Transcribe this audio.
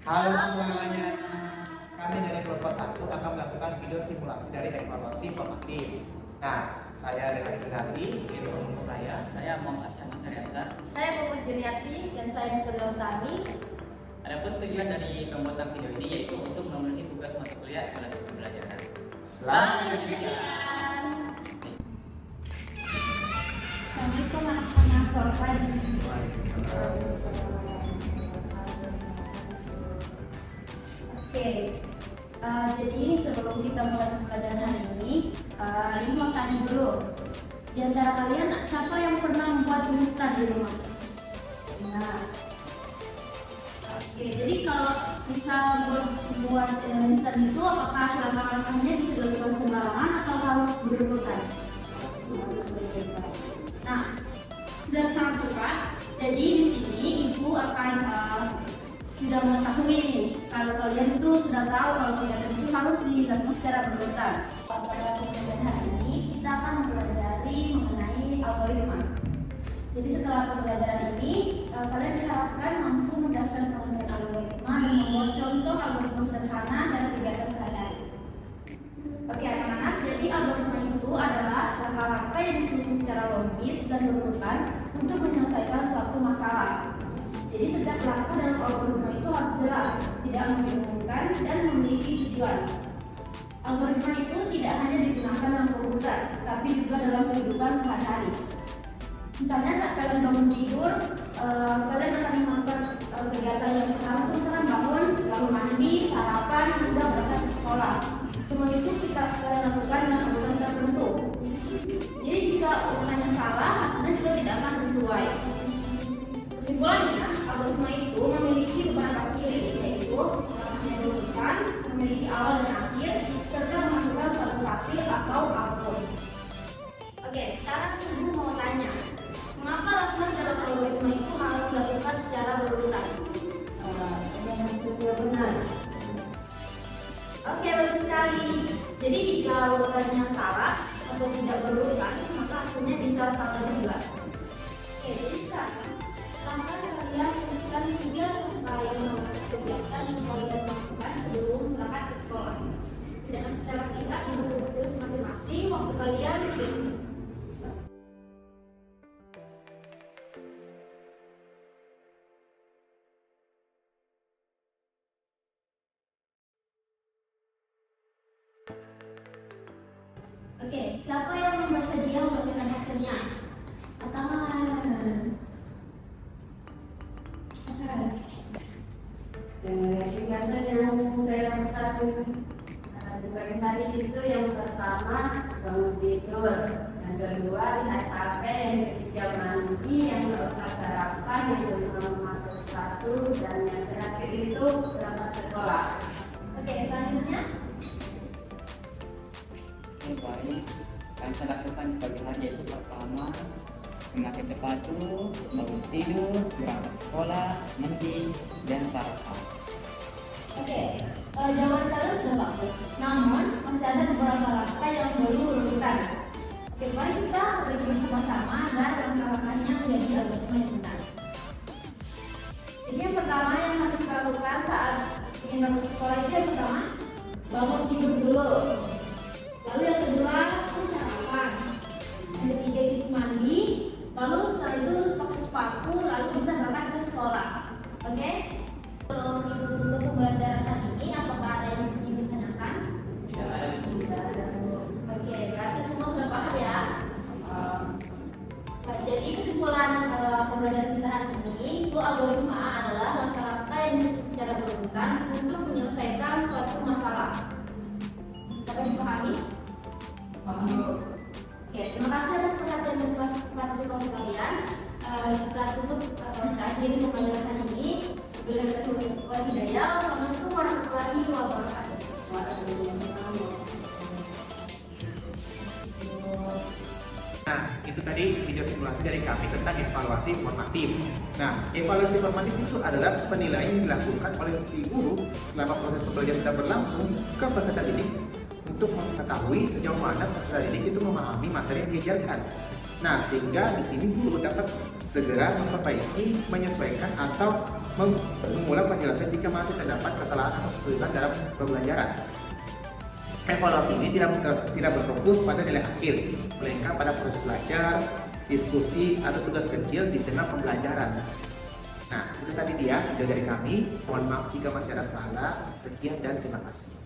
Halo semuanya, kami dari kelompok 1 akan melakukan video simulasi dari evaluasi formatif. Nah, saya adalah Ibrahim, ini teman saya. Saya Muhammad Asyam Asyariasa. Saya Puput Juniati dan saya Nurul Tami. Adapun tujuan dari pembuatan video ini yaitu untuk memenuhi tugas mata kuliah evaluasi pembelajaran. Selamat menyaksikan. Assalamualaikum warahmatullahi wabarakatuh. Oke, jadi sebelum kita mulai pembelajaran hari ini mau tanya dulu. Di antara kalian siapa yang pernah membuat instan di rumah? Nah, oke, jadi kalau misal membuat instan itu apakah langkah-langkahnya bisa dilakukan sembarangan atau harus berurutan? Nah, sudah sangat tepat. Jadi di sini ibu akan sudah mengetahui nih kalau kalian itu sudah tahu kalau kegiatan itu harus dilakukan secara berurutan. Pada pembelajaran hari ini kita akan mempelajari mengenai algoritma. Jadi setelah pembelajaran ini kalian diharapkan mampu mendasarkan pengertian algoritma dan membuat contoh algoritma sederhana dari kegiatan sehari-hari. Oke anak-anak, jadi algoritma itu adalah langkah-langkah yang disusun secara logis dan berurutan untuk menyelesaikan suatu masalah. Jadi setiap langkah dalam algoritma itu harus jelas, tidak membingungkan dan memiliki tujuan. Algoritma itu tidak hanya digunakan dalam komputer, tapi juga dalam kehidupan sehari-hari. Misalnya saat kalian bangun tidur, kalian akan melakukan kegiatan yang pertama itu misalkan bangun, lalu mandi, sarapan, hingga berangkat ke sekolah. Semua itu kita lakukan dengan urutan tertentu. Jadi jika urutannya salah, hasilnya juga tidak akan sesuai. Kesimpulannya, algoritma itu memiliki beberapa ciri, yaitu langkahnya berurutan, memiliki awal dan akhir, serta menghasilkan suatu hasil atau output. Oke, sekarang ibu mau tanya, mengapa laporan dalam algoritma itu harus dilakukan secara berurutan? Benar. Oke, bagus sekali. Jadi jika urutannya salah atau tidak berurutan, maka hasilnya bisa salah juga. Oke, jadi sekarang langkah kalian tuliskan 3 sampai 5 kegiatan yang kalian lakukan sebelum berangkat ke sekolah. Tidak secara singkat, ibu tulis masing-masing waktu kalian. Oke, siapa yang bersedia membacakan hasilnya? Tangan. Kegiatan yang saya lakukan di pagi hari itu yang pertama bangun tidur, yang kedua lihat HP, yang ketiga mandi, yang keempat sarapan, yang kelima memakai sepatu, dan yang terakhir itu berangkat sekolah. Oke, selanjutnya. Yang baik, yang saya lakukan di pagi hari yaitu pertama memakai sepatu, bangun tidur, berangkat sekolah, mandi, dan sarapan. Oke, jawaban kalian sudah bagus. Namun masih ada beberapa langkah yang belum berurutan. Oke, mari kita beri bersama-sama agar langkah-langkahnya menjadi algoritma yang benar. Jadi yang pertama yang harus kita lakukan saat ingin berangkat sekolah itu yang pertama bangun tidur dulu. Lalu yang kedua itu sarapan. Yang ketiga itu mandi. Lalu setelah itu pakai sepatu, lalu bisa berangkat ke sekolah. Oke? Sebelum ibu tutup pembelajaran hari ini, apakah ada yang ingin ditanyakan? Tidak ada. Tidak ada. Oke, berarti semua sudah paham ya? Baik, jadi kesimpulan pembelajaran kita hari ini itu algoritma adalah langkah-langkah yang disusun secara berurutan untuk menyelesaikan suatu masalah. Dapat dipahami? Oke, terima kasih atas perhatian dan partisipasi kalian. Kita tutup atau kita akhiri pembelajaran hari ini. Bila kita tutup hidayah. Assalamualaikum warahmatullahi wabarakatuh. Nah, itu tadi video simulasi dari kami tentang evaluasi formatif. Nah, evaluasi formatif itu adalah penilaian yang dilakukan oleh sisi guru selama proses pembelajaran sedang berlangsung ke peserta didik untuk mengetahui sejauh mana peserta didik itu memahami materi yang diajarkan. Nah, sehingga di sini guru dapat segera memperbaiki, menyesuaikan atau mengulang penjelasan jika masih terdapat kesalahan atau kesulitan dalam pembelajaran. Evaluasi ini tidak berfokus pada nilai akhir, melainkan pada proses belajar, diskusi, atau tugas kecil di tengah pembelajaran. Nah, itu tadi dia video dari kami. Mohon maaf jika masih ada salah. Sekian dan terima kasih.